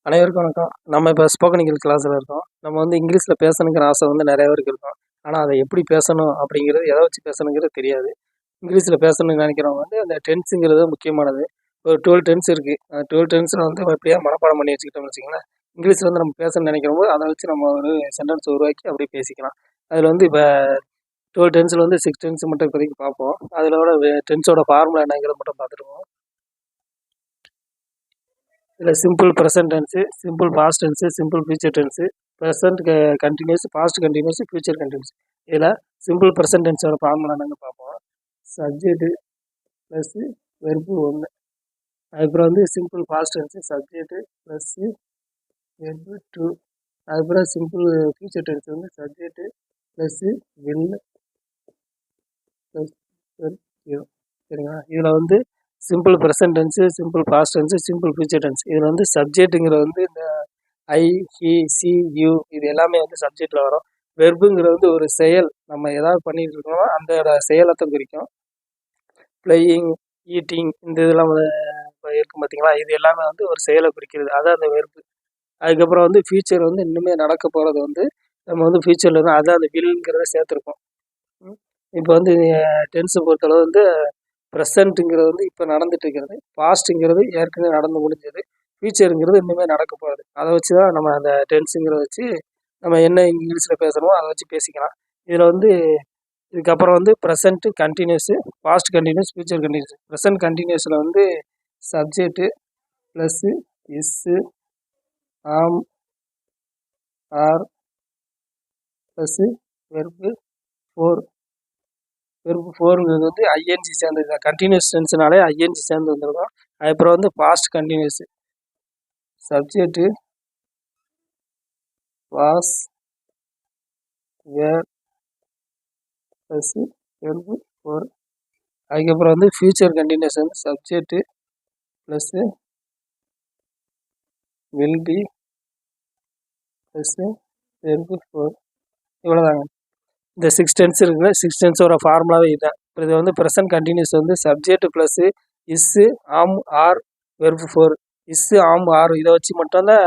அனைவருக்கும் வணக்கம். நம்ம இப்போ ஸ்போக்கன் இங்கிலீஷ் கிளாஸில் இருக்கோம். நம்ம வந்து இங்கிலீஷில் பேசணுங்கிற ஆசை வந்து நிறைய பேருக்கு இருக்கும். ஆனால் அதை எப்படி பேசணும் அப்படிங்கிறது, எதை வச்சு பேசணுங்கிறது தெரியாது. இங்கிலீஷில் பேசணும்னு நினைக்கிறவங்க வந்து அந்த டென்ஸுங்கிறது முக்கியமானது. ஒரு 12 டென்ஸ் இருக்குது. அந்த 12 டென்ஸில் வந்து எப்படியா மனப்பாடம் பண்ணி வச்சுக்கிட்டோம்னு வச்சுக்கோங்களேன். இங்கிலீஷில் வந்து நம்ம பேசணும்னு நினைக்கிறவங்க அதை வச்சு நம்ம ஒரு சென்டென்ஸ் உருவாக்கி அப்படியே பேசிக்கலாம். அதில் வந்து இப்போ 12 டென்ஸில் வந்து 6 டென்ஸ் மட்டும் இப்போதைக்கு பார்ப்போம். அதிலோட டென்ஸோட ஃபார்முலா என்னங்கிறத மட்டும் பார்த்துருவோம். இதில் simple present tense, simple past tense, simple future tense, present continuous, past continuous, future continuous. இதில் சிம்பிள் ப்ரெசன்ட் டென்ஸோட ஃபார்முலா என்னன்னு பார்ப்போம். Subject plus verb 1. அதுக்கப்புறம் வந்து simple past tense subject plus verb 2. அதுக்கப்புறம் சிம்பிள் ஃபியூச்சர் டென்ஸ் வந்து subject plus will plus verb 0. சரிங்களா? இதில் வந்து simple present tense, simple past tense, simple future tense. இதில் வந்து சப்ஜெக்ட்டுங்கிறது வந்து இந்த ஐ, ஹி, சி, யூ இது எல்லாமே வந்து சப்ஜெக்டில் வரும். வெர்புங்கிறது வந்து ஒரு செயல், நம்ம ஏதாவது பண்ணிட்டு இருக்கோம் அந்த செயலத்தை குறிக்கும். பிளேயிங், ஈட்டிங் இந்த இதெல்லாம் இருக்கும் பார்த்தீங்களா, இது எல்லாமே வந்து ஒரு செயலை குறிக்கிறது, அதான் அந்த வெர்பு. அதுக்கப்புறம் வந்து ஃபியூச்சர் வந்து இன்னுமே நடக்க போகிறது வந்து நம்ம வந்து ஃபியூச்சரில் வந்து அதான் அந்த வில்ங்கிறத சேர்த்துருக்கோம். இப்போ வந்து டென்ஸை பொறுத்தளவு வந்து ப்ரெசண்ட்டுங்கிறது வந்து இப்போ நடந்துட்டு இருக்கிறது, பாஸ்ட்டுங்கிறது ஏற்கனவே நடந்து முடிஞ்சது, ஃபியூச்சருங்கிறது இன்னுமே நடக்க போகிறது. அதை வச்சு தான் நம்ம அந்த டென்ஸுங்கிறத வச்சு நம்ம என்ன இங்கிலீஷில் பேசுகிறோமோ அதை வச்சு பேசிக்கலாம். இதில் வந்து இதுக்கப்புறம் வந்து present continuous, past continuous, future continuous. Present கண்டினியூஸில் வந்து subject plus is am are plus verb 4. வெறுப்பு 4ங்கிறது வந்து ஐஎன்ஜி சேர்ந்தது. கண்டினியூஸ் டென்ஸ்னாலே ஐஎன்ஜி சேர்ந்து வந்துருக்கும். அதுக்கப்புறம் வந்து past continuous subject was were plus verb 4. அதுக்கப்புறம் வந்து ஃபியூச்சர் கண்டினியூஸ் வந்து subject plus will be plus verb 4. இவ்வளோதாங்க. இந்த 6 டென்ஸ் இருக்குல்ல, 6 டென்ஸோட ஃபார்முலாவே இதுதான். இப்போ இது வந்து ப்ரெசன்ட் கண்டினியூஸ் வந்து subject plus is am R verb 4. Issue am R இதை வச்சு மட்டும்தான்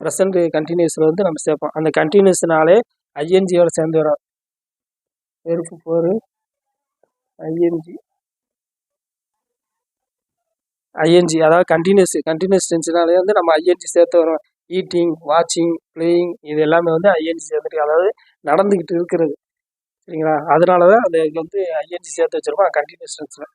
ப்ரெசன்ட் கண்டினியூஸில் வந்து நம்ம சேர்ப்போம். அந்த கண்டினியூஸ்னாலே ஐஎன்ஜியோட சேர்ந்து வரும். வெர்பு 4 ஐஎன்ஜி அதாவது கண்டினியூஸ் டென்ஸ்னாலே வந்து நம்ம ஐஎன்ஜி சேர்த்து வரோம். ஈட்டிங், வாட்சிங், பிளேயிங் இது எல்லாமே வந்து ஐஎன்ஜி சேர்ந்துட்டு, அதாவது நடந்துக்கிட்டு இருக்கிறது. சரிங்களா? அதனால தான் அது வந்து ஐஎன்ஜி சேர்த்து வச்சுருக்கோம் கண்டினியூஸ் டென்ஸில்.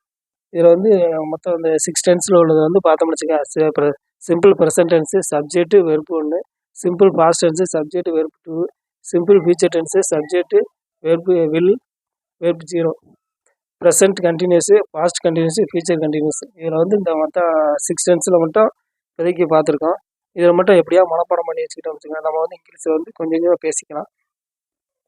இதில் வந்து மொத்தம் இந்த 6 டென்ஸில் உள்ளது வந்து பார்த்தோம்னு வச்சுக்கோங்க. Simple present tense subject verb 1, simple past tense subject verb 2, simple future tense subject verb will verb 0, present continuous, past continuous, future continuous. இதில் வந்து இந்த மொத்தம் 6 டென்ஸில் மட்டும் இப்போதைக்கு பார்த்துருக்கோம். இதில் மட்டும் எப்படியா மனப்பாடம் பண்ணி வச்சுக்கிட்டோம் வச்சுக்கோங்க, நம்ம வந்து இங்கிலீஷில் வந்து கொஞ்சம் கொஞ்சமாக பேசிக்கலாம்.